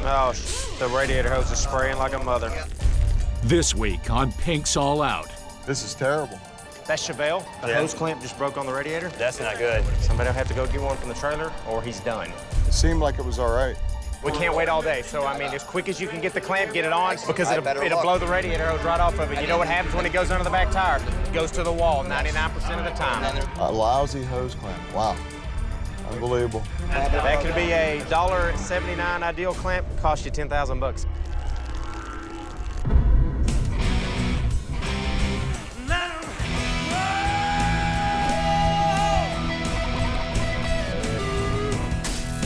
Oh, the radiator hose is spraying like a mother. This week on Pink's All Out. This is terrible. That's Chevelle. The hose clamp just broke on the radiator. That's not good. Somebody will have to go get one from the trailer, or he's done. It seemed like it was all right. We can't wait all day, so I mean, as quick as you can get the clamp, get it on, because it'll blow the radiator hose right off of it. You know what happens when it goes under the back tire? It goes to the wall 99% of the time. A lousy hose clamp. Wow. Unbelievable. That could be a $1.79 ideal clamp, cost you 10,000 bucks.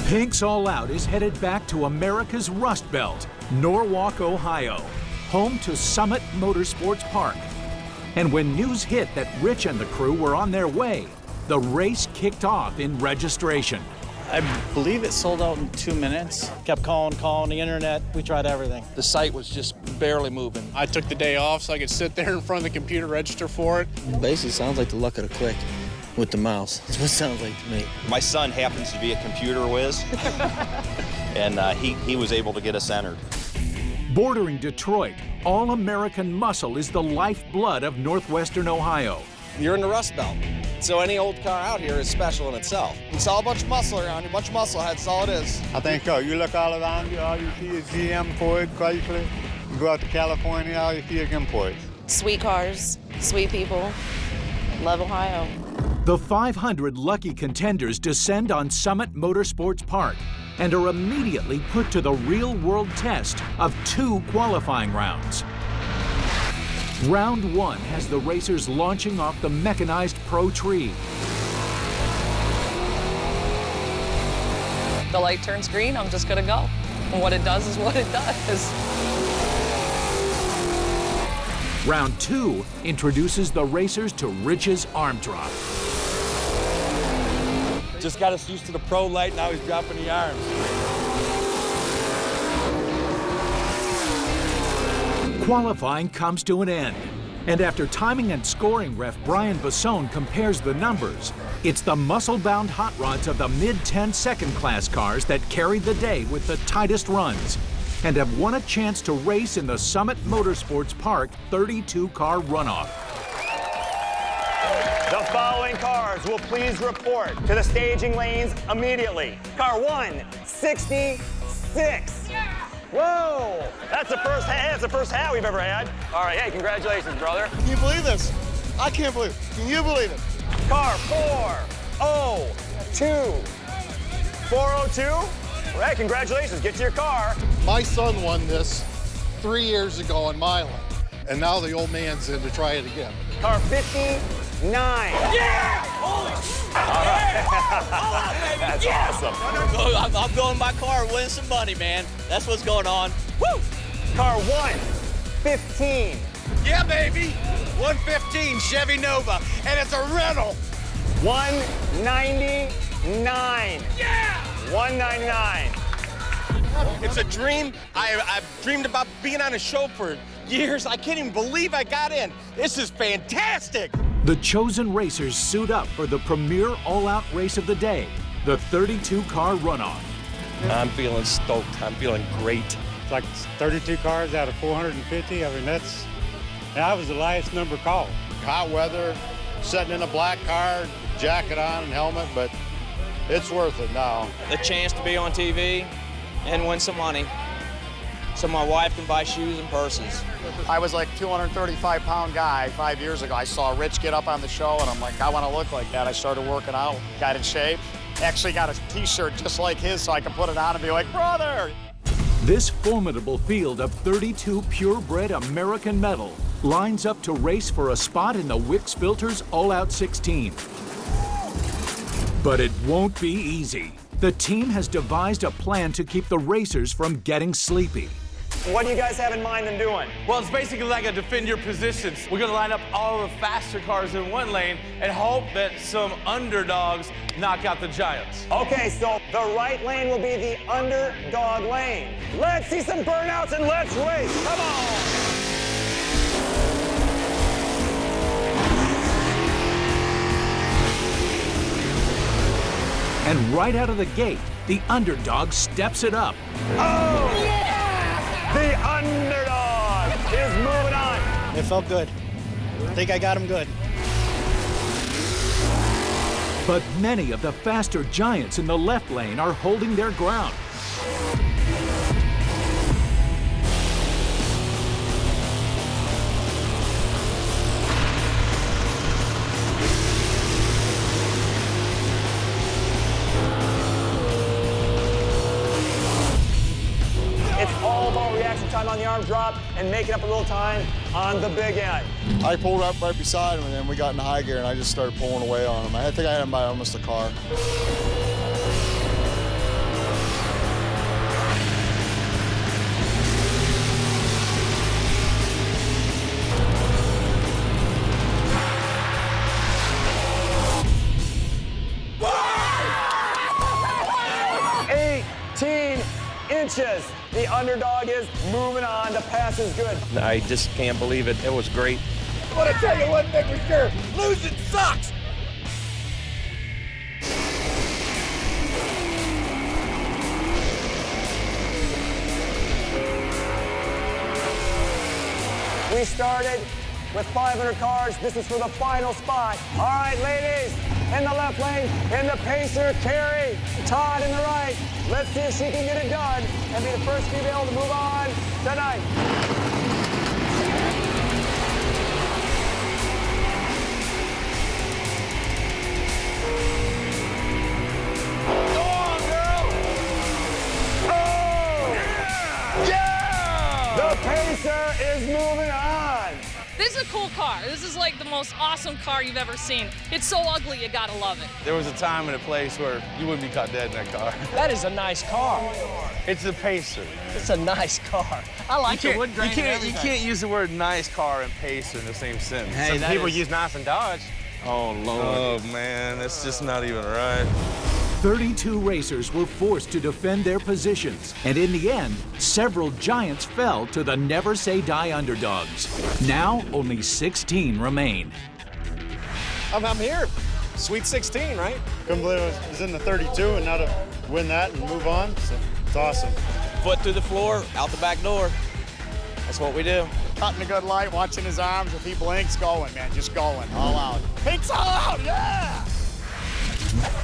Pink's All Out is headed back to America's Rust Belt, Norwalk, Ohio, home to Summit Motorsports Park. And when news hit that Rich and the crew were on their way, the race kicked off in registration. I believe it sold out in 2 minutes. Kept calling the internet. We tried everything. The site was just barely moving. I took the day off so I could sit there in front of the computer, register for it. Basically sounds like the luck of the click with the mouse. That's what it sounds like to me. My son happens to be a computer whiz, and he was able to get us entered. Bordering Detroit, all-American muscle is the lifeblood of Northwestern Ohio. You're in the Rust Belt, so any old car out here is special in itself. It's all a bunch of muscle around you, a bunch of muscle heads, that's all it is. I think so. You look all around you, all you see is GM, Ford, Chrysler. You go out to California, all you see is imports. Sweet cars, sweet people. Love Ohio. The 500 lucky contenders descend on Summit Motorsports Park and are immediately put to the real-world test of 2 qualifying rounds. Round 1 has the racers launching off the mechanized Pro Tree. The light turns green, I'm just gonna go. And what it does is what it does. Round 2 introduces the racers to Rich's arm drop. Just got us used to the pro light, now he's dropping the arms. Qualifying comes to an end, and after timing and scoring ref Brian Bassone compares the numbers, it's the muscle-bound hot rods of the mid-10 second-class cars that carried the day with the tightest runs and have won a chance to race in the Summit Motorsports Park 32-car runoff. The following cars will please report to the staging lanes immediately. Car 166. Yeah. Whoa! That's the first hat we've ever had. All right, hey, congratulations, brother. Can you believe this? I can't believe it. Can you believe it? Car 402. 402? All right, congratulations. Get to your car. My son won this 3 years ago in Milan, and now the old man's in to try it again. Car 59. Yeah! All right. That's awesome. I'm going my car, winning some money, man. That's what's going on. Woo! Car 115. Yeah, baby! 115 Chevy Nova, and it's a rental. 199. Yeah! 199. It's a dream. I've dreamed about being on a show for years. I can't even believe I got in. This is fantastic. The chosen racers suit up for the premier all-out race of the day, the 32-car runoff. I'm feeling stoked. I'm feeling great. It's like 32 cars out of 450. I mean, that was the last number called. Hot weather, sitting in a black car, jacket on and helmet, but it's worth it now. The chance to be on TV and win some money so my wife can buy shoes and purses. I was like a 235-pound guy 5 years ago. I saw Rich get up on the show, and I'm like, I want to look like that. I started working out, got in shape. Actually got a T-shirt just like his so I could put it on and be like, brother! This formidable field of 32 purebred American metal lines up to race for a spot in the Wix Filters All-Out 16. But it won't be easy. The team has devised a plan to keep the racers from getting sleepy. What do you guys have in mind in doing? Well, it's basically like a defend your positions. We're gonna line up all the faster cars in one lane and hope that some underdogs knock out the giants. Okay, so the right lane will be the underdog lane. Let's see some burnouts and let's race. Come on! And right out of the gate, the underdog steps it up. Oh! Yeah! The underdog is moving on. It felt good. I think I got him good. But many of the faster giants in the left lane are holding their ground. It's all about reaction time on the arm drop and making up a little time on the big end. I pulled up right beside him, and then we got in high gear, and I just started pulling away on him. I think I had him by almost a car. Inches. The underdog is moving on. The pass is good. I just can't believe it. It was great. I want to tell you one thing for sure. Losing sucks. We started with 500 cars. This is for the final spot. All right, ladies, in the left lane, in the pacer, Carrie, Todd in the right. Let's see if she can get it done and be the first female to move on tonight. Go on, girl. Oh! Yeah! The pacer is moving on. This is a cool car. This is like the most awesome car you've ever seen. It's so ugly, you gotta love it. There was a time and a place where you wouldn't be caught dead in that car. That is a nice car. It's a pacer. It's a nice car. I like the wood grain. You can't use the word nice car and pacer in the same sentence. Hey, some people use nice and Dodge. Oh, Lord. Oh, man, that's just not even right. 32 racers were forced to defend their positions, and in the end, several giants fell to the never say die underdogs. Now, only 16 remain. I'm here. Sweet 16, right? Couldn't believe I was in the 32 and now to win that and move on. So it's awesome. Foot through the floor, out the back door. That's what we do. Cutting a good light, watching his arms. If he blinks, going, man, just going, all out. Pink's all out, yeah!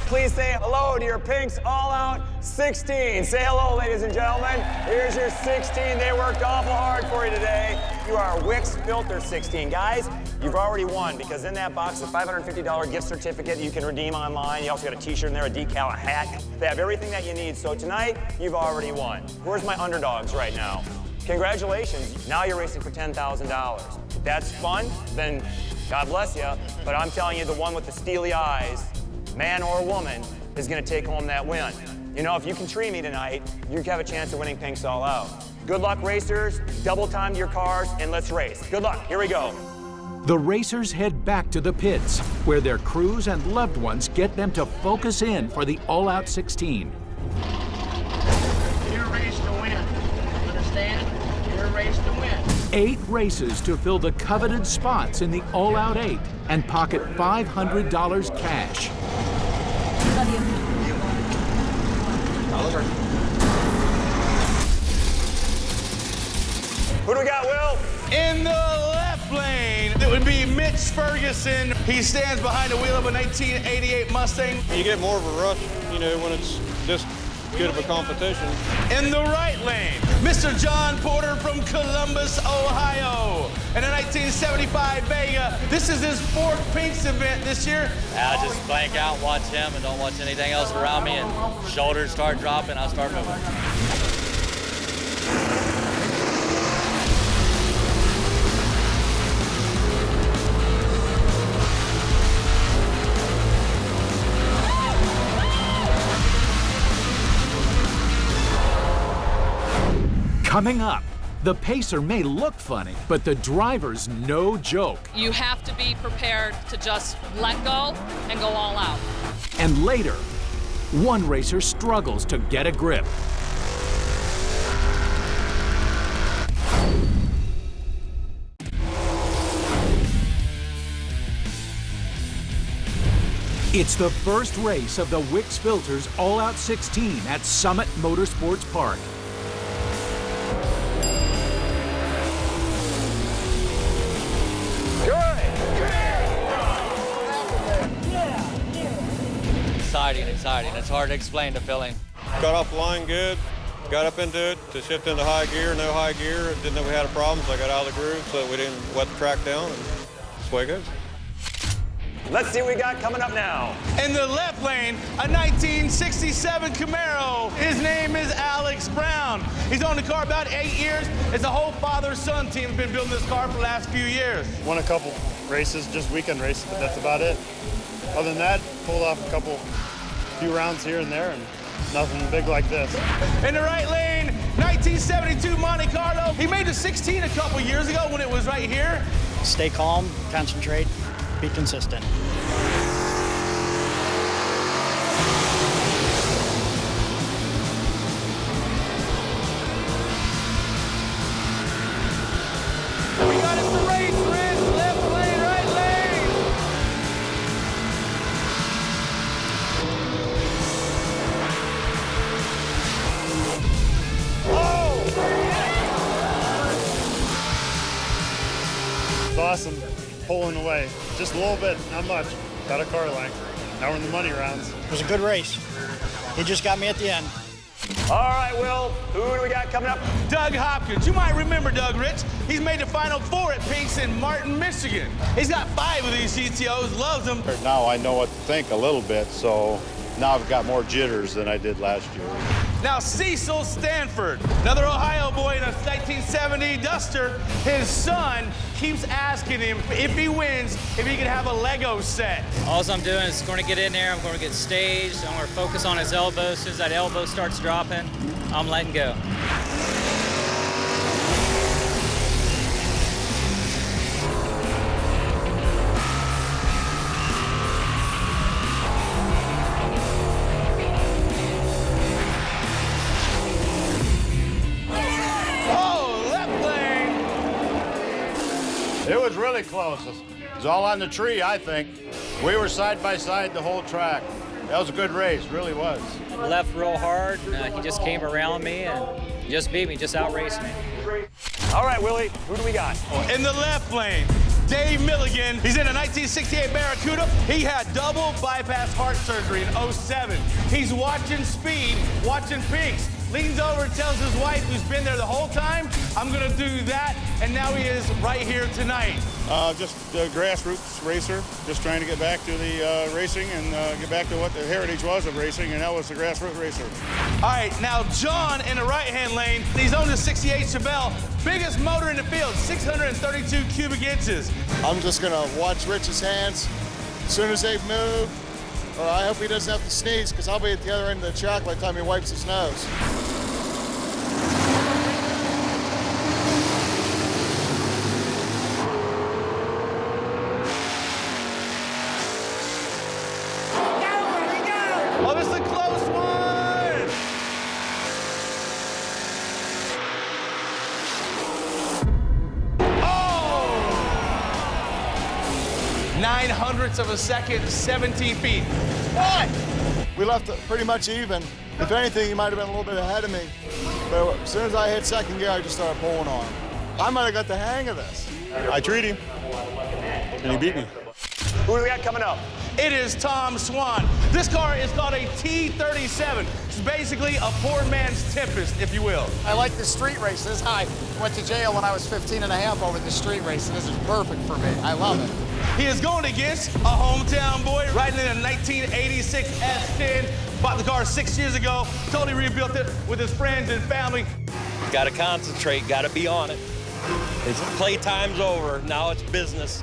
Please say hello to your Pinks All Out 16. Say hello, ladies and gentlemen. Here's your 16. They worked awful hard for you today. You are Wix Filter 16. Guys, you've already won because in that box, a $550 gift certificate you can redeem online. You also got a t-shirt in there, a decal, a hat. They have everything that you need. So tonight, you've already won. Where's my underdogs right now? Congratulations. Now you're racing for $10,000. If that's fun, then God bless you. But I'm telling you, the one with the steely eyes, man or woman, is going to take home that win. You know, if you can tree me tonight, you have a chance of winning Pinks All Out. Good luck, racers. Double time your cars, and let's race. Good luck. Here we go. The racers head back to the pits, where their crews and loved ones get them to focus in for the All Out 16. You're raced to win. Understand? You're raced to win. 8 races to fill the coveted spots in the All Out 8 and pocket $500 cash. Who do we got, Will? In the left lane, it would be Mitch Ferguson. He stands behind the wheel of a 1988 Mustang. You get more of a rush, you know, when it's this good of a competition. In the right lane, Mr. John Porter from Columbus, Ohio. In a 1975 Vega, this is his 4th Pinks event this year. I just blank out, watch him, and don't watch anything else around me, and shoulders start dropping, I start moving. Coming up, the pacer may look funny, but the driver's no joke. You have to be prepared to just let go and go all out. And later, one racer struggles to get a grip. It's the first race of the Wix Filters All Out 16 at Summit Motorsports Park. exciting. It's hard to explain the feeling. Got off the line good, got up into it to shift into high gear, no high gear. Didn't know we had a problem, so I got out of the groove so we didn't wet the track down, and that's the way it goes. Let's see what we got coming up now. In the left lane, a 1967 Camaro. His name is Alex Brown. He's owned the car about 8 years. It's a whole father-son team that's been building this car for the last few years. Won a couple races, just weekend races, but that's about it. Other than that, pulled off a few rounds here and there, and nothing big like this. In the right lane, 1972 Monte Carlo. He made the 16 a couple years ago when it was right here. Stay calm, concentrate, be consistent. We got it to race, Rich. Left lane, right lane. It's awesome, pulling away. Just a little bit, not much. Got a car length. Now we're in the money rounds. It was a good race. He just got me at the end. All right, Will, who do we got coming up? Doug Hopkins. You might remember Doug, Rich. He's made the Final Four at Pinks in Martin, Michigan. He's got 5 of these GTOs, loves them. Now I know what to think a little bit, so now I've got more jitters than I did last year. Now Cecil Stanford, another Ohio boy in a 1970 Duster. His son keeps asking him if he wins, if he can have a Lego set. All I'm doing is going to get in there, I'm going to get staged, I'm going to focus on his elbow. As soon as that elbow starts dropping, I'm letting go. It was really close. It was all on the tree, I think. We were side by side the whole track. That was a good race, really was. Left real hard, he just came around me and just beat me, just outraced me. All right, Willie, who do we got? In the left lane, Dave Milligan. He's in a 1968 Barracuda. He had double bypass heart surgery in '07. He's watching speed, watching Pinks. Leans over and tells his wife, who's been there the whole time, I'm gonna do that, and now he is right here tonight. Just a grassroots racer, just trying to get back to the racing and get back to what the heritage was of racing, and that was the grassroots racer. All right, now John in the right-hand lane, he's on the 68 Chevelle, biggest motor in the field, 632 cubic inches. I'm just gonna watch Rich's hands. As soon as they move, I hope he doesn't have to sneeze, because I'll be at the other end of the track by the time he wipes his nose. Oh, this is a close one! Oh! 9/100ths of a second, 17 feet. What? We left it pretty much even. If anything, he might have been a little bit ahead of me. But as soon as I hit second gear, I just started pulling on him. I might have got the hang of this. I treated him, and he beat me. Who do we got coming up? It is Tom Swan. This car is called a T37. It's basically a poor man's Tempest, if you will. I like the street races. I went to jail when I was 15 and a half over the street race, and this is perfect for me. I love it. He is going against a hometown boy riding in a 1986 S10. Bought the car 6 years ago, totally rebuilt it with his friends and family. Got to concentrate, got to be on it. It's playtime's over, now it's business.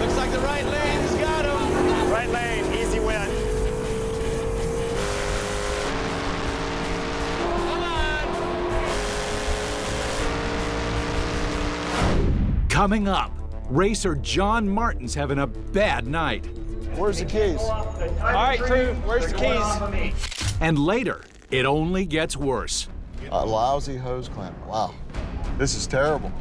Looks like the right lane's got him. Right lane, easy win. Coming up, racer John Martin's having a bad night. Where's the keys? All right, crew, where's the keys? And later, it only gets worse. A lousy hose clamp. Wow. This is terrible.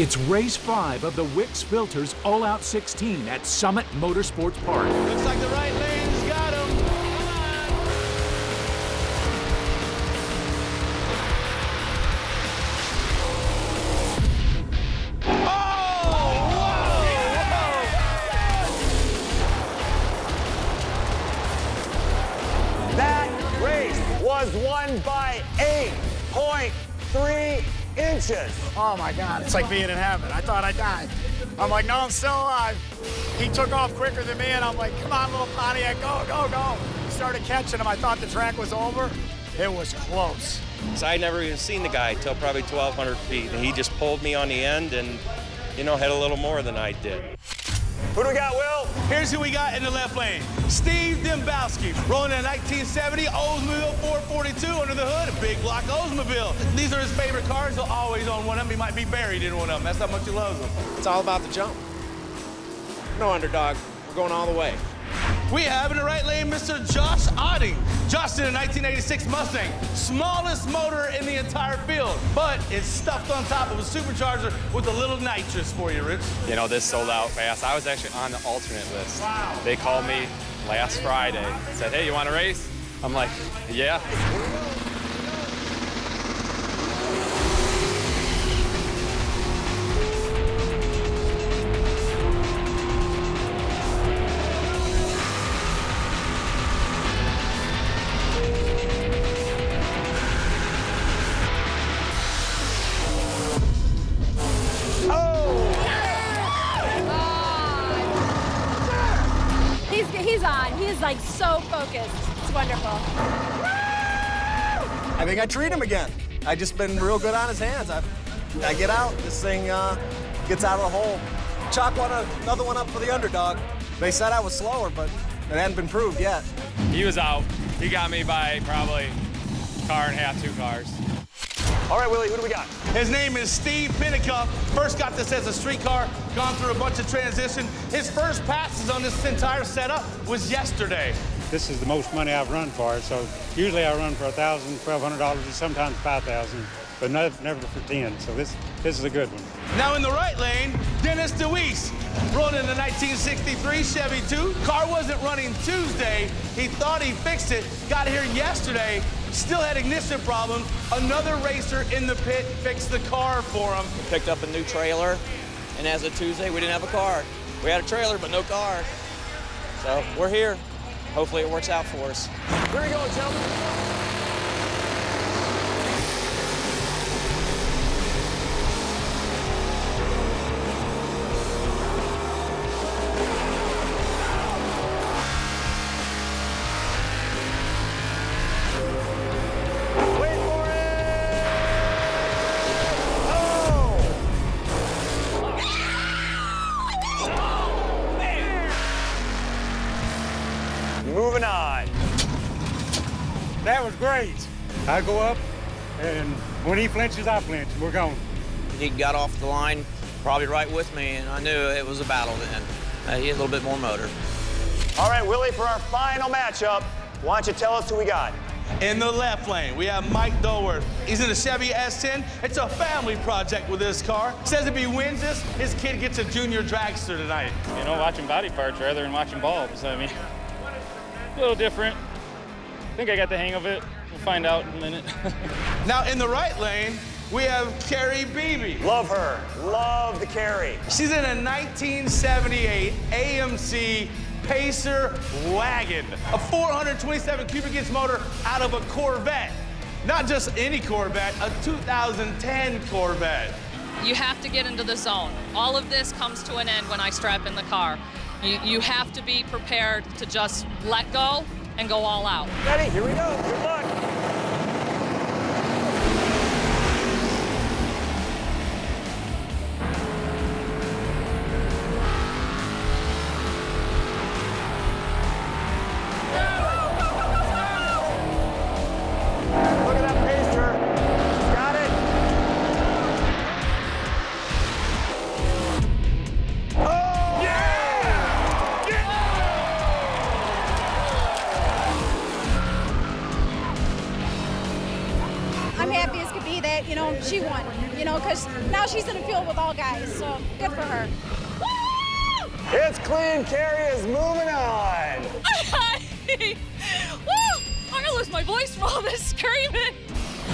It's race 5 of the Wix Filters All-Out 16 at Summit Motorsports Park. Looks like the right lane's got him. That race was won by 8.3 inches. Oh my God, it's like being in heaven. I thought I died. I'm like, no, I'm still alive. He took off quicker than me, and I'm like, come on, little Pontiac, go, go, go. He started catching him. I thought the track was over. It was close. So I'd never even seen the guy till probably 1,200 feet, and he just pulled me on the end and, you know, had a little more than I did. Who do we got, Will? Here's who we got in the left lane. Steve Dembowski, rolling a 1970 Oldsmobile 442 under the hood, a big block Oldsmobile. These are his favorite cars. He'll always own one of them. He might be buried in one of them. That's how much he loves them. It's all about the jump. No underdog. We're going all the way. We have in the right lane Mr. Josh Otting. Josh did a 1986 Mustang, smallest motor in the entire field, but it's stuffed on top of a supercharger with a little nitrous for you, Rich. You know, this sold out fast. I was actually on the alternate list. Wow. They called me last Friday, said, hey, you want to race? I'm like, yeah. He's on. He's like so focused. It's wonderful. I think I treat him again. I just been real good on his hands. I get out, this thing gets out of the hole. Chalk another one up for the underdog. They said I was slower, but it hadn't been proved yet. He was out. He got me by probably a car and a half, 2 cars. All right, Willie, who do we got? His name is Steve Pinnicuff. First got this as a street car, gone through a bunch of transition. His first passes on this entire setup was yesterday. This is the most money I've run for it, so usually I run for $1,000, $1,200, and sometimes $5,000, but never for 10, so this is a good one. Now in the right lane, Dennis DeWeese, rolling in the 1963 Chevy 2. Car wasn't running Tuesday. He thought he fixed it, got here yesterday, still had ignition problems. Another racer in the pit fixed the car for him. We picked up a new trailer, and as of Tuesday, we didn't have a car. We had a trailer, but no car. So we're here. Hopefully it works out for us. Here we go, gentlemen. Moving on. That was great. I go up, and when he flinches, I flinch. We're going. He got off the line probably right with me, and I knew it was a battle then. He had a little bit more motor. All right, Willie, for our final matchup, why don't you tell us who we got? In the left lane, we have Mike Dolworth. He's in a Chevy S10. It's a family project with this car. Says if he wins this, his kid gets a junior dragster tonight. You know, watching body parts rather than watching bulbs. I mean, a little different. I think I got the hang of it. We'll find out in a minute. Now in the right lane, we have Carrie Beebe. Love her. Love the Carrie. She's in a 1978 AMC Pacer wagon, a 427 cubic inch motor out of a Corvette. Not just any Corvette, a 2010 Corvette. You have to get into the zone. All of this comes to an end when I strap in the car. You have to be prepared to just let go and go all out. Ready? Here we go. Good luck. Look at that pacer. She's got it. Oh! Yeah! I'm happy as could be that, she won, because now she's in a field with all guys, so good for her. It's clean. Carrie is moving on. Woo! I'm gonna lose my voice from all this screaming.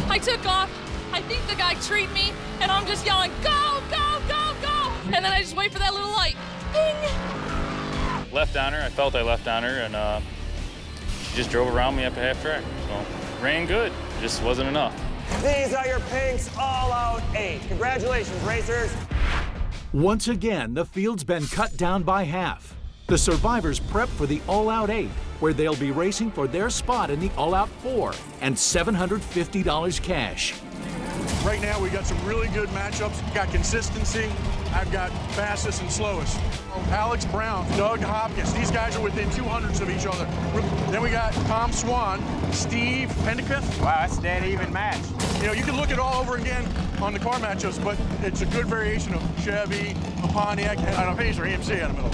I took off. I think the guy treed me, and I'm just yelling, go, go, go, go! And then I just wait for that little light. Ding! Left on her. I felt I left on her, and she just drove around me up a half track. So ran good. Just wasn't enough. These are your Pinks All-Out 8. Congratulations, racers. Once again, the field's been cut down by half. The survivors prep for the All-Out 8, where they'll be racing for their spot in the All-Out 4 and $750 cash. Right now, we got some really good matchups. Got consistency. I've got fastest and slowest. Alex Brown, Doug Hopkins. These guys are within 200s of each other. Then we got Tom Swan, Steve Pendicott. Wow, that's a dead even match. You can look it all over again on the car matchups, but it's a good variation of Chevy, a Pontiac, and a Pacer EMC in the middle.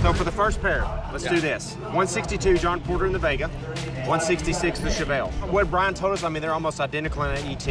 So for the first pair, let's do this. 162, John Porter in the Vega. 166, the Chevelle. What Brian told us, they're almost identical in an ET.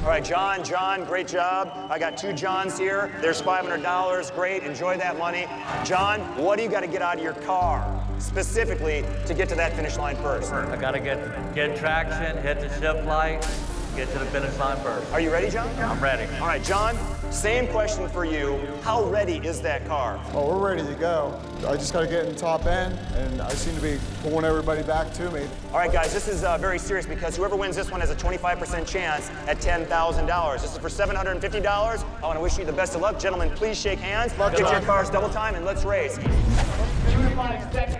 All right, John, great job. I got 2 Johns here. There's $500. Great, enjoy that money. John, what do you got to get out of your car, specifically, to get to that finish line first? I got to get traction, hit the shift light, get to the finish line first. Are you ready, John? I'm ready. All right, John, same question for you. How ready is that car? Oh, we're ready to go. I just got to get in the top end, and I seem to be pulling everybody back to me. All right, guys, this is very serious because whoever wins this one has a 25% chance at $10,000. This is for $750. I want to wish you the best of luck. Gentlemen, please shake hands. Get your cars double time, and let's race.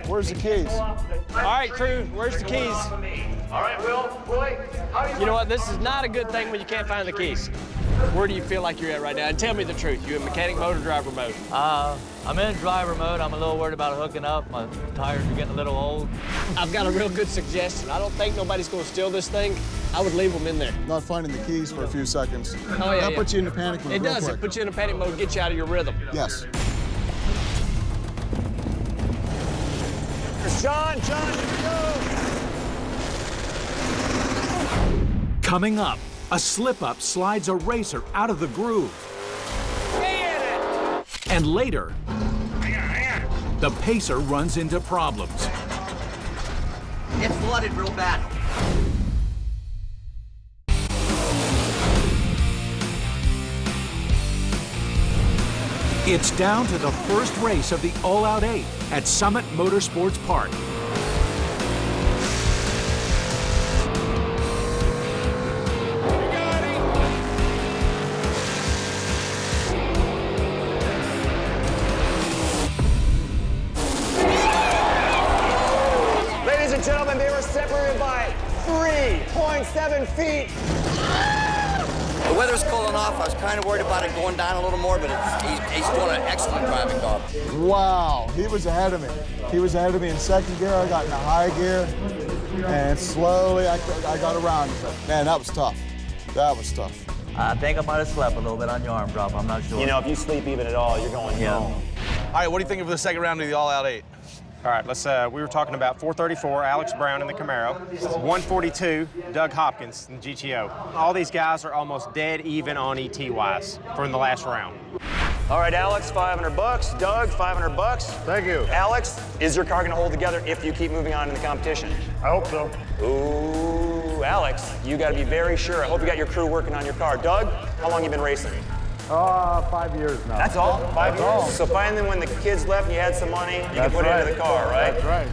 Where's the keys? All right, crew, where's the keys? All right, Willie, how do you... You know what, this is not a good thing when you can't find the keys. Where do you feel like you're at right now? And tell me the truth. You in mechanic mode or driver mode? I'm in driver mode. I'm a little worried about hooking up. My tires are getting a little old. I've got a real good suggestion. I don't think nobody's going to steal this thing. I would leave them in there. Not finding the keys for a few seconds. Oh, yeah, That puts you into panic mode. It does. Quick. It puts you in a panic mode, get you out of your rhythm. Yes. There's John, here we go. Coming up, a slip-up slides a racer out of the groove. And later, the Pacer runs into problems. It's flooded real bad. It's down to the first race of the All-Out 8 at Summit Motorsports Park. Ladies and gentlemen, they were separated by 3.7 feet. The weather's cooling off. I was kind of worried about it going down a little more, but he's doing an excellent driving job. Wow, he was ahead of me. He was ahead of me in second gear. I got into high gear, and slowly I got around him. Man, that was tough. That was tough. I think I might have slept a little bit on your arm drop. I'm not sure. If you sleep even at all, you're going home. All right, what do you think of the second round of the All-Out 8? All right, we were talking about 434, Alex Brown in the Camaro, 142, Doug Hopkins in the GTO. All these guys are almost dead even on ET-wise from the last round. All right, Alex, $500. Doug, $500. Thank you. Alex, is your car going to hold together if you keep moving on in the competition? I hope so. Ooh, Alex, you got to be very sure. I hope you got your crew working on your car. Doug, how long you been racing? 5 years now. That's all? 5 years? all. So finally, when the kids left and you had some money, you can put it into the car, right? That's right.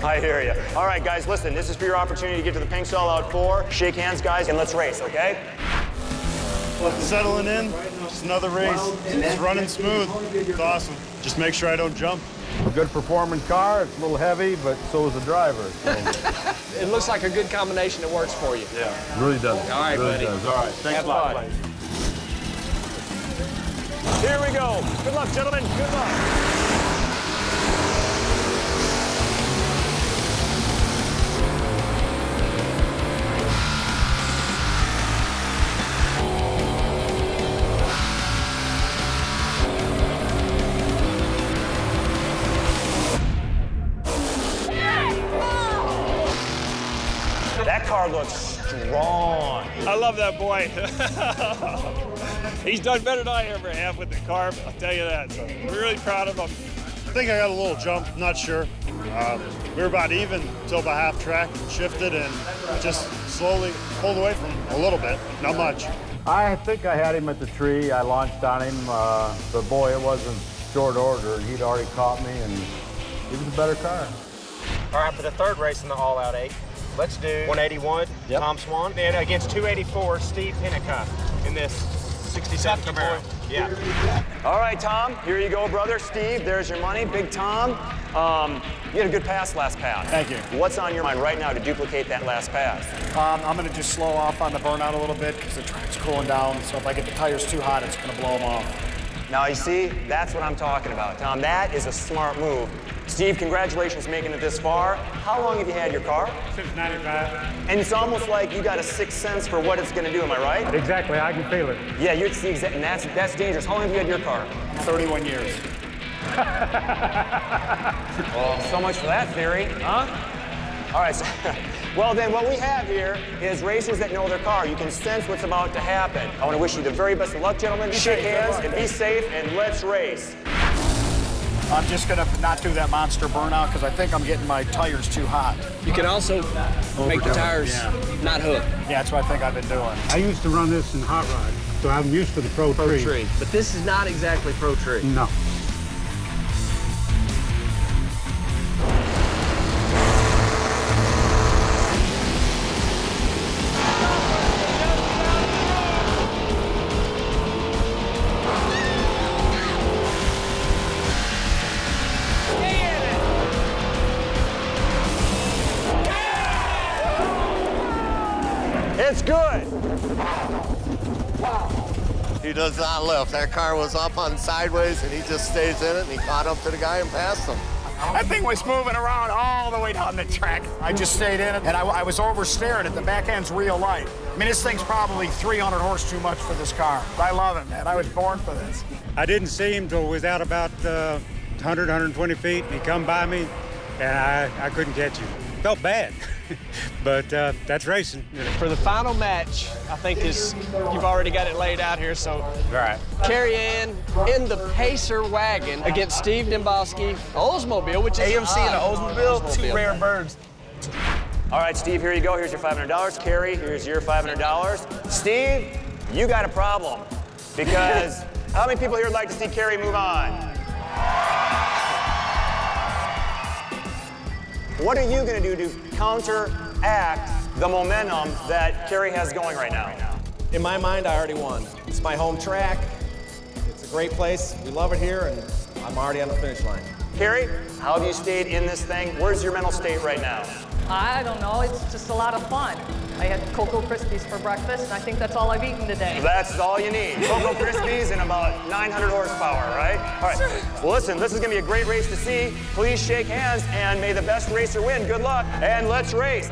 I hear you. All right, guys, listen, this is for your opportunity to get to the Pinks All-Out 4. Shake hands, guys, and let's race, okay? Settling in, just another race. It's running smooth. It's awesome. Just make sure I don't jump. A good performing car. It's a little heavy, but so is the driver. So. It looks like a good combination that works for you. Yeah, really does. All right, really buddy. Does. All right, thanks a lot. Fun. Here we go. Good luck, gentlemen. Good luck. That car looks strong. I love that boy. He's done better than I ever have with the car, I'll tell you that. So we're really proud of him. I think I got a little jump, not sure. We were about even until about half track, shifted and just slowly pulled away from him a little bit, not much. I think I had him at the tree. I launched on him, but boy, it wasn't short order. He'd already caught me, and he was a better car. All right, for the third race in the All-Out 8, let's do 181, Tom Swan, and against 284, Steve Pinnicuff in this 67 Camaro. Yeah. All right, Tom, here you go, brother. Steve, there's your money. Big Tom, you had a good pass last pass. Thank you. What's on your mind right now to duplicate that last pass? I'm going to just slow off on the burnout a little bit because the track's cooling down. So if I get the tires too hot, it's going to blow them off. Now, you see, that's what I'm talking about, Tom. That is a smart move. Steve, congratulations making it this far. How long have you had your car? Since 95. And it's almost like you got a sixth sense for what it's going to do, am I right? Exactly, I can feel it. Yeah, you're the exact, and that's dangerous. How long have you had your car? 31 years. Well, so much for that theory, huh? All right, so, well then what we have here is racers that know their car. You can sense what's about to happen. I want to wish you the very best of luck, gentlemen. Shake hands and be safe, and let's race. I'm just going to not do that monster burnout because I think I'm getting my tires too hot. You can also make the tires not hook. Yeah, that's what I think I've been doing. I used to run this in hot rod, so I'm used to the Pro Tree. But this is not exactly Pro Tree. No. It's good. He does not lift. That car was up on sideways, and he just stays in it, and he caught up to the guy and passed him. That thing was moving around all the way down the track. I just stayed in it, and I was oversteering it. The back end's real light. I mean, this thing's probably 300 horse too much for this car. I love it, man. I was born for this. I didn't see him till we was out about 100, 120 feet, and he come by me, and I couldn't catch him. Felt bad, but that's racing. For the final match, I think you've already got it laid out here, so right. Carrie Ann in the Pacer wagon against Steve Dembowski, Oldsmobile, which is AMC and an Oldsmobile, two rare birds. All right, Steve, here you go. Here's your $500. Carrie, here's your $500. Steve, you got a problem because how many people here would like to see Carrie move on? What are you going to do to counteract the momentum that Carrie has going right now? In my mind, I already won. It's my home track. It's a great place. We love it here, and I'm already on the finish line. Carrie, how have you stayed in this thing? Where's your mental state right now? I don't know. It's just a lot of fun. I had Cocoa Krispies for breakfast, and I think that's all I've eaten today. That's all you need. Cocoa Krispies and about 900 horsepower, right? All right. Well, listen, this is going to be a great race to see. Please shake hands, and may the best racer win. Good luck, and let's race.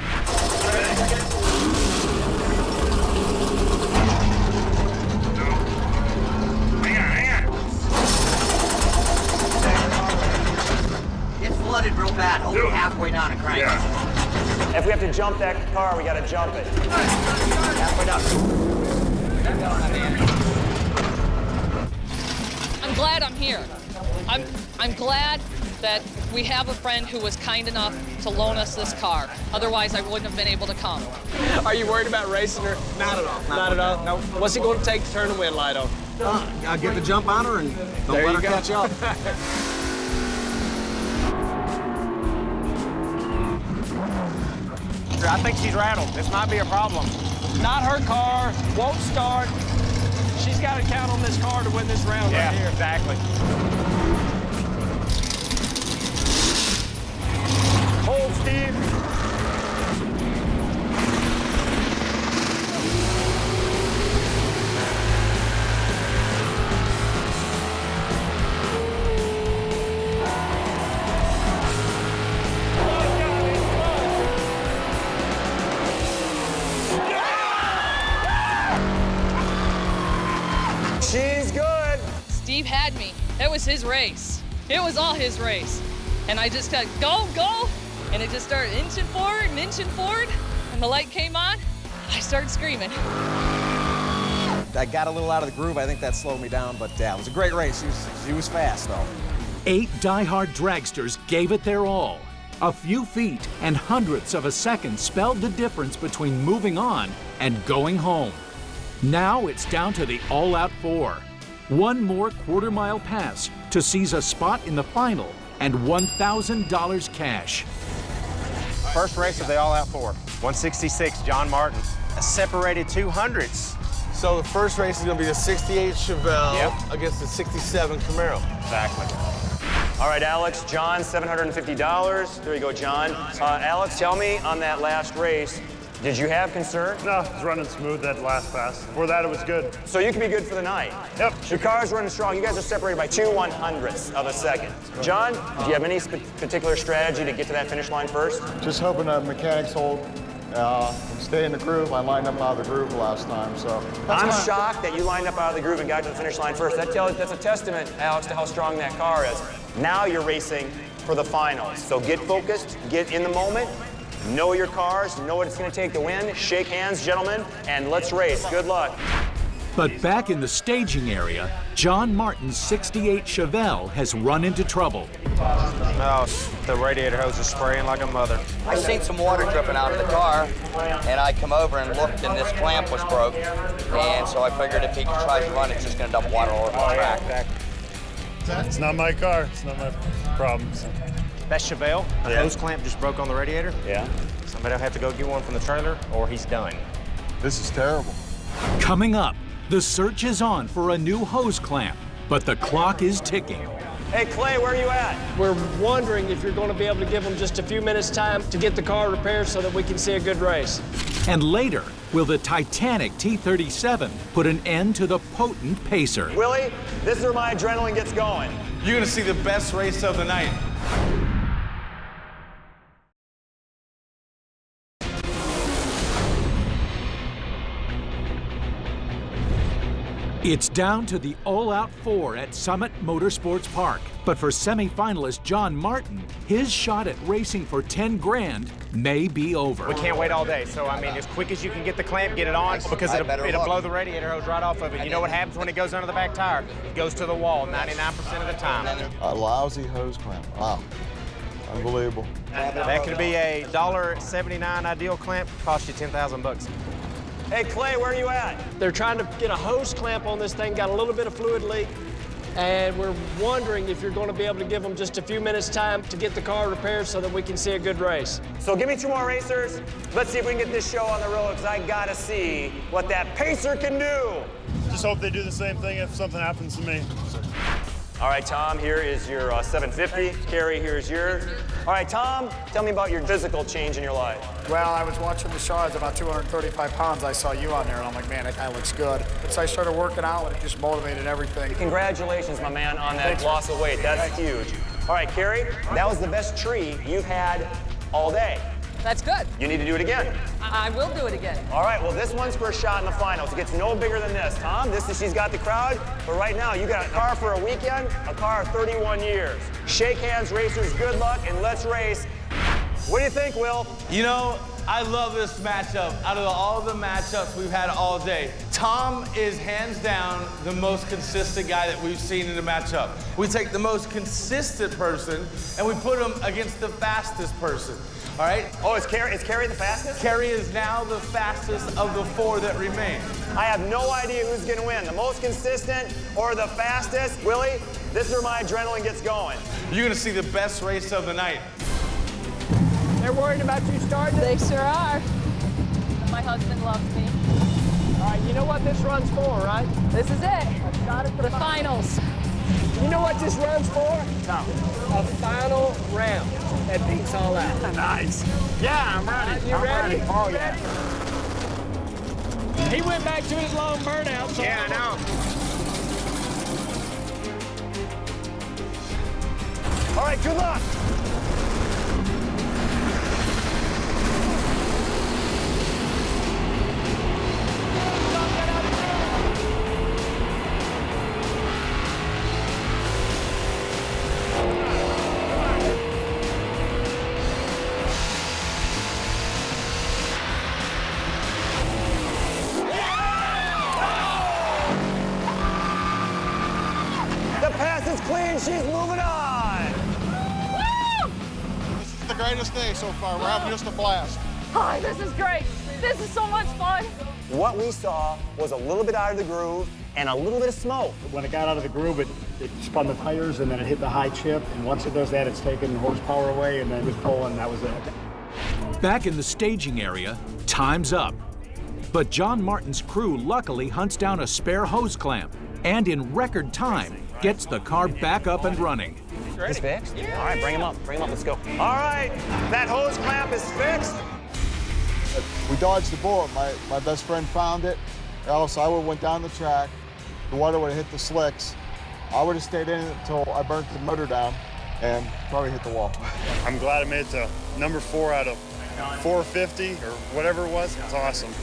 It's flooded real bad. Hold it halfway down and crank. If we have to jump that car, we got to jump it. Halfway down. I'm glad I'm here. I'm glad that we have a friend who was kind enough to loan us this car. Otherwise, I wouldn't have been able to come. Are you worried about racing her? Not at all. Not at all? No. What's it going to take to turn the win light on? I'll get the jump on her and don't let her catch up. I think she's rattled. This might be a problem. Not her car, won't start. She's got to count on this car to win this round right here. Exactly. Hold, Steve. She's good. Steve had me. That was his race. It was all his race. And I just got go, and it just started inching forward, and the light came on, I started screaming. I got a little out of the groove. I think that slowed me down, but yeah, it was a great race. He was fast, though. 8 die-hard dragsters gave it their all. A few feet and hundredths of a second spelled the difference between moving on and going home. Now it's down to the all-out 4. One more quarter-mile pass to seize a spot in the final and $1,000 cash. First race of the all-out 4. 166, John Martin. A separated 200ths. So the first race is going to be the 68 Chevelle against the 67 Camaro. Exactly. All right, Alex, John, $750. There you go, John. Alex, tell me on that last race, did you have concern? No, it was running smooth that last pass. Before that, it was good. So you can be good for the night. Yep. Your car's running strong. You guys are separated by 2 100ths of a second. John, do you have any particular strategy to get to that finish line first? Just hoping the mechanics hold and stay in the groove. I lined up out of the groove the last time, so. I'm shocked that you lined up out of the groove and got to the finish line first. That's a testament, Alex, to how strong that car is. Now you're racing for the finals. So get focused, get in the moment, know your cars, know what it's going to take to win. Shake hands, gentlemen, and let's race. Good luck. But back in the staging area, John Martin's 68 Chevelle has run into trouble. Oh, the radiator hose is spraying like a mother. I seen some water dripping out of the car, and I come over and looked, and this clamp was broke. And so I figured if he tries to run, it's just going to dump water all over the track. It's not my car. It's not my problem. So. That Chevelle, the hose clamp just broke on the radiator. Yeah. Somebody will have to go get one from the trailer, or he's done. This is terrible. Coming up, the search is on for a new hose clamp, but the clock is ticking. Hey, Clay, where are you at? We're wondering if you're going to be able to give them just a few minutes time to get the car repaired so that we can see a good race. And later, will the Titanic T-37 put an end to the potent pacer? Willie, this is where my adrenaline gets going. You're going to see the best race of the night. It's down to the all-out 4 at Summit Motorsports Park. But for semi-finalist John Martin, his shot at racing for 10 grand may be over. We can't wait all day, so I mean, as quick as you can get the clamp, get it on, because it'll blow the radiator hose right off of it. You know what happens when it goes under the back tire? It goes to the wall 99% of the time. A lousy hose clamp. Wow. Unbelievable. That could be a $1.79 ideal clamp, cost you $10,000. Hey, Clay, where are you at? They're trying to get a hose clamp on this thing, got a little bit of fluid leak, and we're wondering if you're going to be able to give them just a few minutes time to get the car repaired so that we can see a good race. So give me 2 more racers. Let's see if we can get this show on the road, because I got to see what that pacer can do. Just hope they do the same thing if something happens to me. All right, Tom, here is your 750. Carrie, here's yours. All right, Tom, tell me about your physical change in your life. Well, I was watching the show. I was about 235 pounds. I saw you on there, and I'm like, man, that guy looks good. So I started working out, and it just motivated everything. Congratulations, my man, on that loss of weight. That's huge. All right, Carrie, that was the best tree you've had all day. That's good. You need to do it again. I will do it again. All right, well, this one's for a shot in the finals. It gets no bigger than this. Tom, she's got the crowd, but right now, you got a car for a weekend, a car of 31 years. Shake hands, racers, good luck, and let's race. What do you think, Will? You know, I love this matchup. Out of all the matchups we've had all day, Tom is hands down the most consistent guy that we've seen in a matchup. We take the most consistent person and we put him against the fastest person. All right? Oh, is Carrie the fastest? Carrie is now the fastest of the 4 that remain. I have no idea who's going to win, the most consistent or the fastest. Willie, this is where my adrenaline gets going. You're going to see the best race of the night. They're worried about you starting? They sure are. My husband loves me. All right, you know what this runs for, right? This is it. The finals. You know what this runs for? No. A final round that beats all that. Nice. Yeah, I'm ready. You ready? Oh, yeah. He went back to his long burnout. So yeah, I know. All right, good luck. greatest day so far. We're having just a blast. Hi, this is great. This is so much fun. What we saw was a little bit out of the groove and a little bit of smoke. When it got out of the groove, it spun the tires and then it hit the high chip. And once it does that, it's taking the horsepower away and then it was pulling, and that was it. Back in the staging area, time's up. But John Martin's crew luckily hunts down a spare hose clamp and in record time gets the car back up and running. It's fixed? Yeah. All right, bring him up, let's go. All right, that hose clamp is fixed. We dodged the bullet. My best friend found it, or else I would have went down the track. The water would have hit the slicks. I would have stayed in it until I burnt the motor down and probably hit the wall. I'm glad I made it to number 4 out of 450 or whatever it was. It's awesome.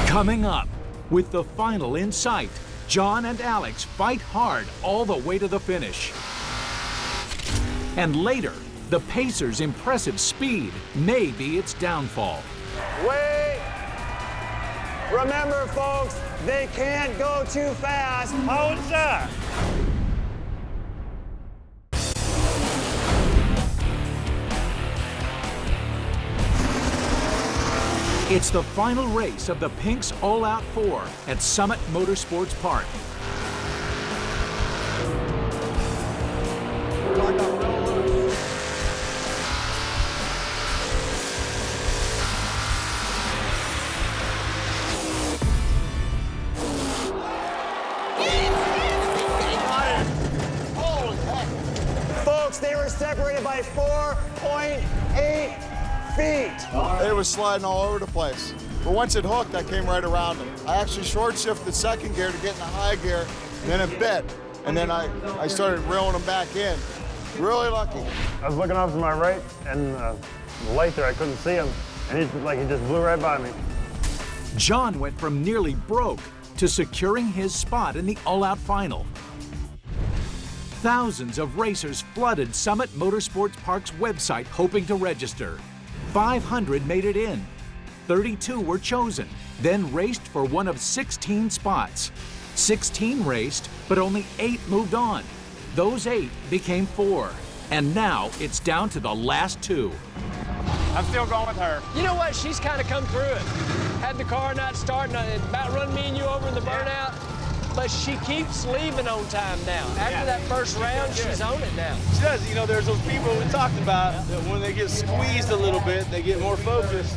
Coming up, with the final in sight, John and Alex fight hard all the way to the finish. And later, the Pacers' impressive speed may be its downfall. Wait! Remember, folks, they can't go too fast. How is that? It's the final race of the Pinks All-Out 4 at Summit Motorsports Park. Folks, they were separated by 4.8 feet. It was sliding all over the place. But once it hooked, I came right around him. I actually short shifted second gear to get in the high gear, and then it bit. And then I started reeling him back in. Really lucky. I was looking off to my right, and the light there, I couldn't see him. And he just blew right by me. John went from nearly broke to securing his spot in the all-out final. Thousands of racers flooded Summit Motorsports Park's website hoping to register. 500 made it in. 32 were chosen, then raced for one of 16 spots. 16 raced, but only 8 moved on. Those 8 became 4, and now it's down to the last 2. I'm still going with her. You know what? She's kind of come through it. Had the car not starting, about run me and you over in the burnout. But she keeps leaving on time now. After that first round, she's on it now. She does. You know, there's those people we talked about that when they get squeezed a little bit, they get more focused.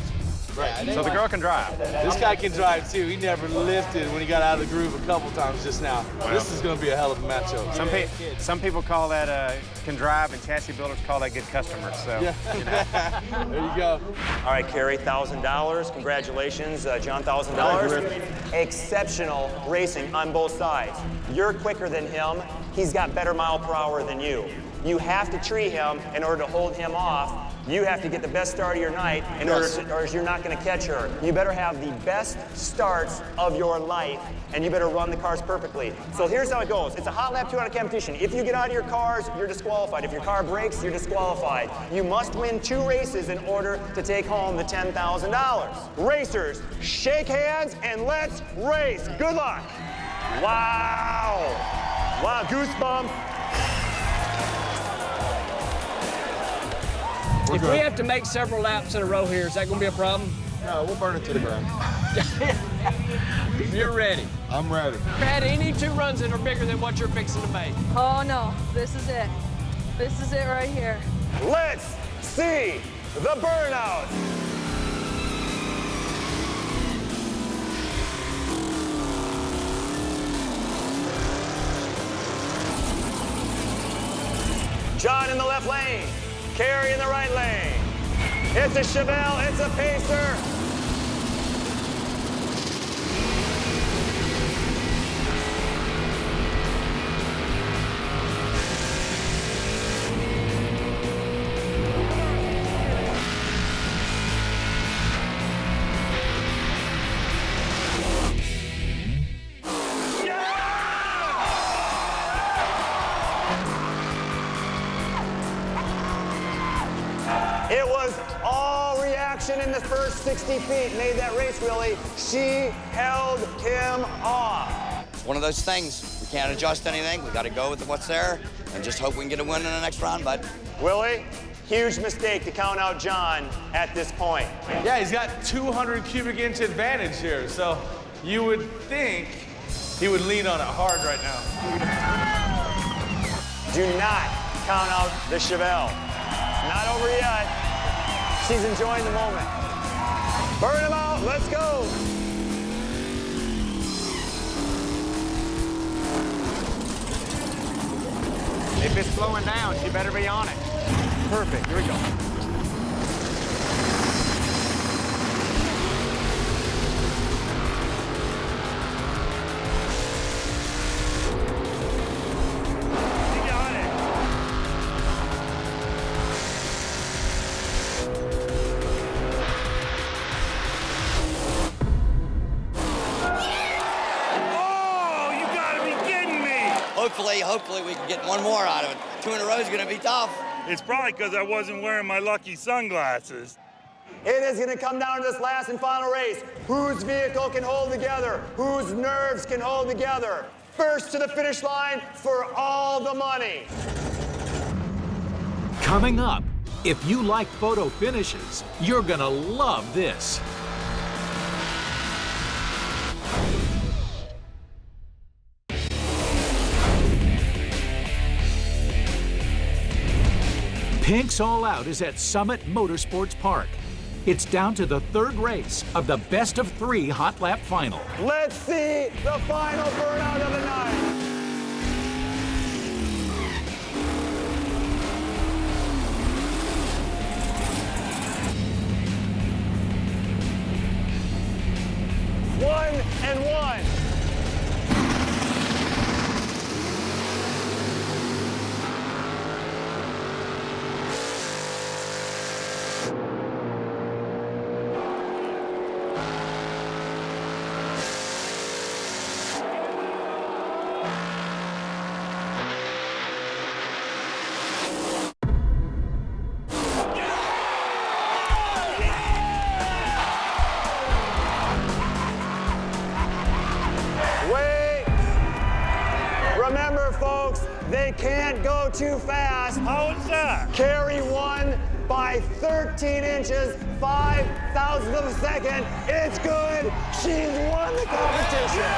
Right. So the girl can drive. This guy can drive too. He never lifted when he got out of the groove a couple times just now. Wow. This is going to be a hell of a matchup. Some people call that can drive, and chassis builders call that good customers. So yeah. You know. There you go. All right, Kerry, $1,000. Congratulations, John, $1,000. Exceptional racing on both sides. You're quicker than him. He's got better mile per hour than you. You have to tree him in order to hold him off. You have to get the best start of your night in order to, or you're not going to catch her. You better have the best starts of your life, and you better run the cars perfectly. So here's how it goes. It's a hot lap 200 competition. If you get out of your cars, you're disqualified. If your car breaks, you're disqualified. You must win 2 races in order to take home the $10,000. Racers, shake hands and let's race. Good luck. Wow. Wow, goosebumps. If we have to make several laps in a row here, is that going to be a problem? No, we'll burn it to the ground. You're ready. I'm ready. Pat, any 2 runs that are bigger than what you're fixing to make? Oh no, this is it. This is it right here. Let's see the burnout. John in the left lane. Kerry in the right lane. It's a Chevelle, it's a Pacer. action in the first 60 feet, made that race, Willie. She held him off. It's one of those things. We can't adjust anything. We got to go with what's there and just hope we can get a win in the next round, bud. Willie, huge mistake to count out John at this point. Yeah, he's got 200 cubic inch advantage here, so you would think he would lean on it hard right now. Do not count out the Chevelle. Not over yet. She's enjoying the moment. Burn him out, let's go. If it's slowing down, she better be on it. Perfect, here we go. Hopefully we can get one more out of it. 2 in a row is going to be tough. It's probably because I wasn't wearing my lucky sunglasses. It is going to come down to this last and final race. Whose vehicle can hold together? Whose nerves can hold together? First to the finish line for all the money. Coming up, if you like photo finishes, you're gonna love this. Pink's All Out is at Summit Motorsports Park. It's down to the third race of the best of 3 hot lap final. Let's see the final burnout of the night. One and one. Remember, folks, they can't go too fast. How is that? Carrie won by 13 inches, 5,000ths of a second. It's good. She's won the competition.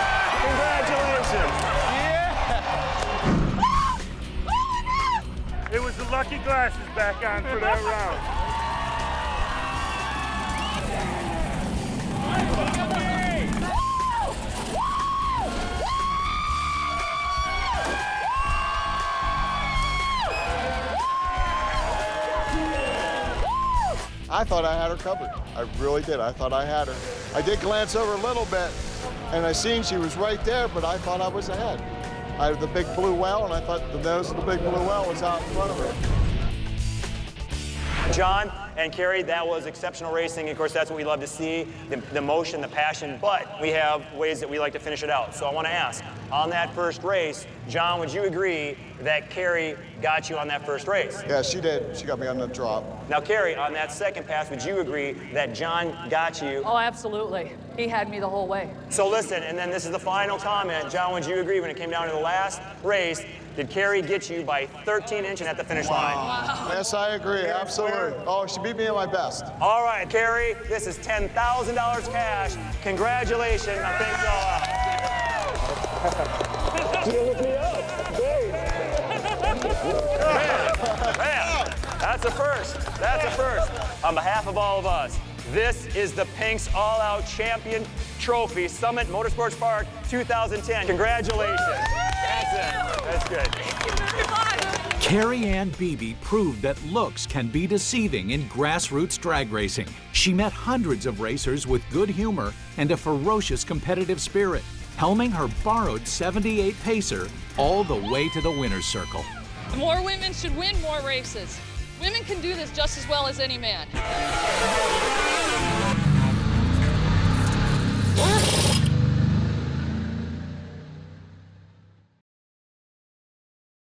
Congratulations. It was the lucky glasses back on for that round. I thought I had her covered. I really did. I thought I had her. I did glance over a little bit, and I seen she was right there, but I thought I was ahead. I had the big blue well, and I thought the nose of the big blue well was out in front of her. John and Carrie, that was exceptional racing. Of course, that's what we love to see, the emotion, the passion, but we have ways that we like to finish it out. So I want to ask, on that first race, John, would you agree that Carrie got you on that first race? Yeah, she did. She got me on the drop. Now, Carrie, on that second pass, would you agree that John got you? Oh, absolutely. He had me the whole way. So listen, and then this is the final comment. John, would you agree when it came down to the last race, did Carrie get you by 13 inches at the finish line? Wow. Yes, I agree, absolutely. Oh, she beat me at my best. All right, Carrie, this is $10,000 cash. Congratulations on Pink's All Out. You look me up, babe. Man, that's a first. That's a first. On behalf of all of us, this is the Pink's All Out Champion Trophy, Summit Motorsports Park 2010. Congratulations. That's it. That's good. Thank you very much. Carrie Ann Beebe proved that looks can be deceiving in grassroots drag racing. She met hundreds of racers with good humor and a ferocious competitive spirit, helming her borrowed 78 Pacer all the way to the winner's circle. More women should win more races. Women can do this just as well as any man.